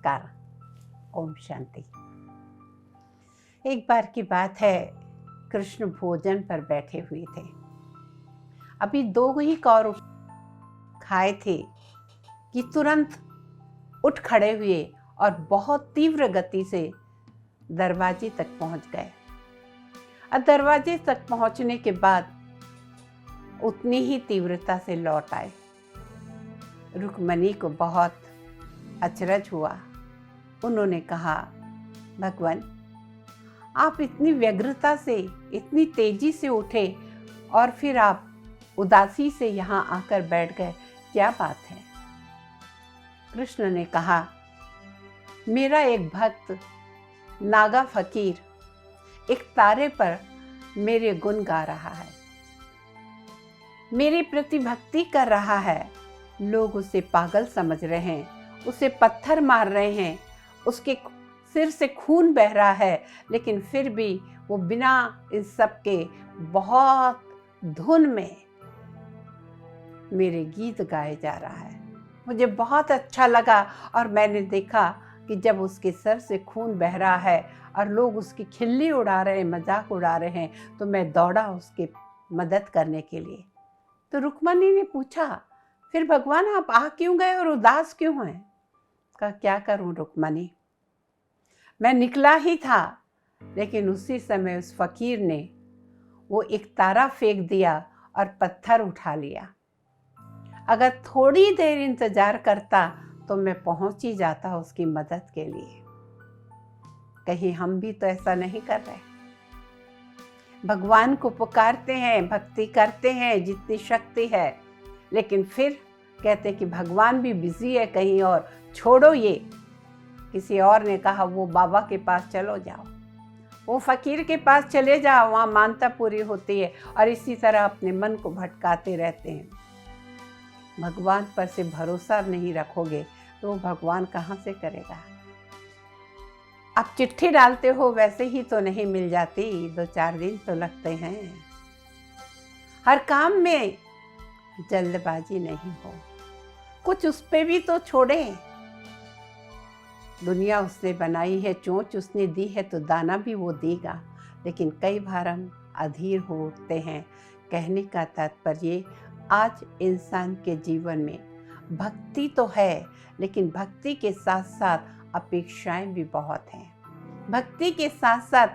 नमस्कार। ओम शांति। एक बार की बात है, कृष्ण भोजन पर बैठे हुए थे। अभी 2 ही कौर खाए थे कि तुरंत उठ खड़े हुए और बहुत तीव्र गति से दरवाजे तक पहुंच गए। और दरवाजे तक पहुंचने के बाद उतनी ही तीव्रता से लौट आए। रुक्मणी को बहुत अचरज हुआ। उन्होंने कहा, भगवान, आप इतनी व्यग्रता से, इतनी तेजी से उठे और फिर आप उदासी से यहाँ आकर बैठ गए, क्या बात है? कृष्ण ने कहा, मेरा एक भक्त नागा फकीर एक तारे पर मेरे गुण गा रहा है, मेरे प्रति भक्ति कर रहा है। लोग उसे पागल समझ रहे हैं, उसे पत्थर मार रहे हैं, उसके सिर से खून बह रहा है, लेकिन फिर भी वो बिना इस सब के बहुत धुन में मेरे गीत गाए जा रहा है। मुझे बहुत अच्छा लगा और मैंने देखा कि जब उसके सर से खून बह रहा है और लोग उसकी खिल्ली उड़ा रहे हैं, मजाक उड़ा रहे हैं, तो मैं दौड़ा उसकी मदद करने के लिए। तो रुक्मणी ने पूछा, फिर भगवान आप आ क्यों गए और उदास क्यों हैं? कहा, क्या करूं रुक्मणी, मैं निकला ही था, लेकिन उसी समय उस फकीर ने वो एक तारा फेंक दिया और पत्थर उठा लिया। अगर थोड़ी देर इंतजार करता तो मैं पहुंच ही जाता उसकी मदद के लिए। कहीं हम भी तो ऐसा नहीं कर रहे? भगवान को पुकारते हैं, भक्ति करते हैं जितनी शक्ति है, लेकिन फिर कहते कि भगवान भी बिजी है कहीं और, छोड़ो ये। किसी और ने कहा, वो बाबा के पास चलो जाओ, वो फकीर के पास चले जाओ, वहाँ मानता पूरी होती है। और इसी तरह अपने मन को भटकाते रहते हैं। भगवान पर से भरोसा नहीं रखोगे तो वो भगवान कहाँ से करेगा? आप चिट्ठी डालते हो, वैसे ही तो नहीं मिल जाती, 2-4 दिन तो लगते हैं। हर काम में जल्दबाजी नहीं हो, कुछ उस पे भी तो छोड़े। दुनिया उसने बनाई है, चोंच उसने दी है, तो दाना भी वो देगा। लेकिन कई बार हम अधीर हो उठते हैं। कहने का तात्पर्य, आज इंसान के जीवन में भक्ति तो है, लेकिन भक्ति के साथ साथ अपेक्षाएं भी बहुत हैं। भक्ति के साथ साथ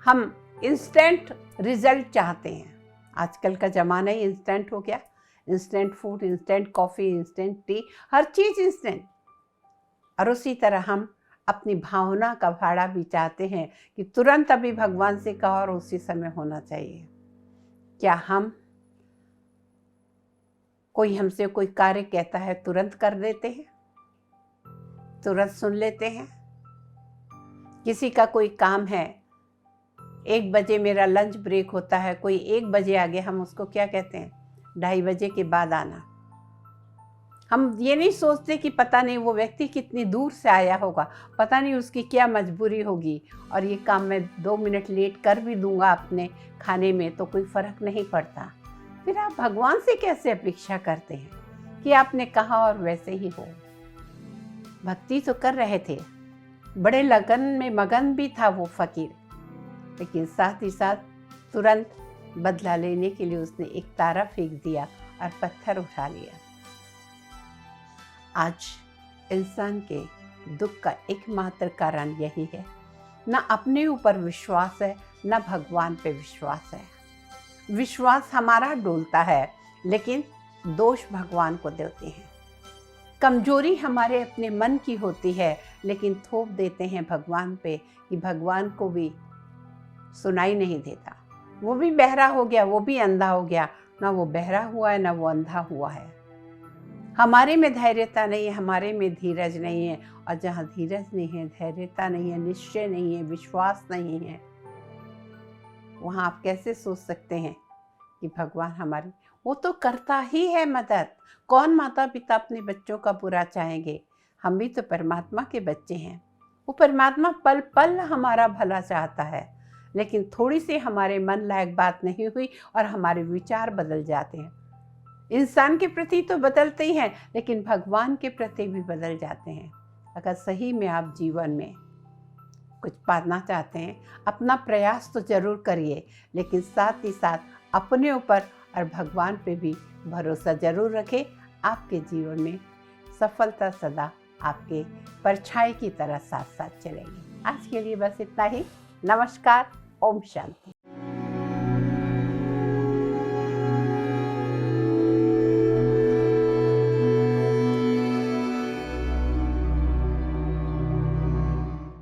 हम इंस्टेंट रिजल्ट चाहते हैं। आजकल का ज़माना ही इंस्टेंट हो गया। Instant food, instant coffee, instant tea, हर चीज़ इंस्टेंट। और उसी तरह हम अपनी भावना का भाड़ा भी चाहते हैं कि तुरंत अभी भगवान से कहा और उसी समय होना चाहिए। क्या हम, कोई हमसे कोई कार्य कहता है तुरंत कर देते हैं, तुरंत सुन लेते हैं? किसी का कोई काम है, 1 बजे मेरा लंच ब्रेक होता है, कोई 1 बजे आ गया, हम उसको क्या कहते हैं? 2:30 बजे के बाद आना। हम ये नहीं सोचते कि पता नहीं वो व्यक्ति कितनी दूर से आया होगा, पता नहीं उसकी क्या मजबूरी होगी, और ये काम मैं 2 मिनट लेट कर भी दूंगा अपने खाने में तो कोई फ़र्क नहीं पड़ता। फिर आप भगवान से कैसे अपेक्षा करते हैं कि आपने कहा और वैसे ही हो? भक्ति तो कर रहे थे, बड़े लगन में मगन भी था वो फकीर, लेकिन साथ ही साथ तुरंत बदला लेने के लिए उसने एक तारा फेंक दिया और पत्थर उठा लिया। आज इंसान के दुख का एकमात्र कारण यही है, ना अपने ऊपर विश्वास है, ना भगवान पे विश्वास है। विश्वास हमारा डोलता है, लेकिन दोष भगवान को देते हैं। कमजोरी हमारे अपने मन की होती है, लेकिन थोप देते हैं भगवान पे कि भगवान को भी सुनाई नहीं देता, वो भी बहरा हो गया, वो भी अंधा हो गया। ना वो बहरा हुआ है, ना वो अंधा हुआ है। हमारे में धैर्यता नहीं है, हमारे में धीरज नहीं है। और जहाँ धीरज नहीं है, धैर्यता नहीं है, निश्चय नहीं है, विश्वास नहीं है, वहाँ आप कैसे सोच सकते हैं कि भगवान हमारी, वो तो करता ही है मदद। कौन माता पिता अपने बच्चों का बुरा चाहेंगे? हम भी तो परमात्मा के बच्चे हैं। वो परमात्मा पल पल हमारा भला चाहता है, लेकिन थोड़ी सी हमारे मन लायक बात नहीं हुई और हमारे विचार बदल जाते हैं। इंसान के प्रति तो बदलते ही हैं, लेकिन भगवान के प्रति भी बदल जाते हैं। अगर सही में आप जीवन में कुछ पाना चाहते हैं, अपना प्रयास तो ज़रूर करिए, लेकिन साथ ही साथ अपने ऊपर और भगवान पे भी भरोसा ज़रूर रखें। आपके जीवन में सफलता सदा आपके परछाई की तरह साथ साथ चलेगी। आज के लिए बस इतना ही। नमस्कार। ओम शांति।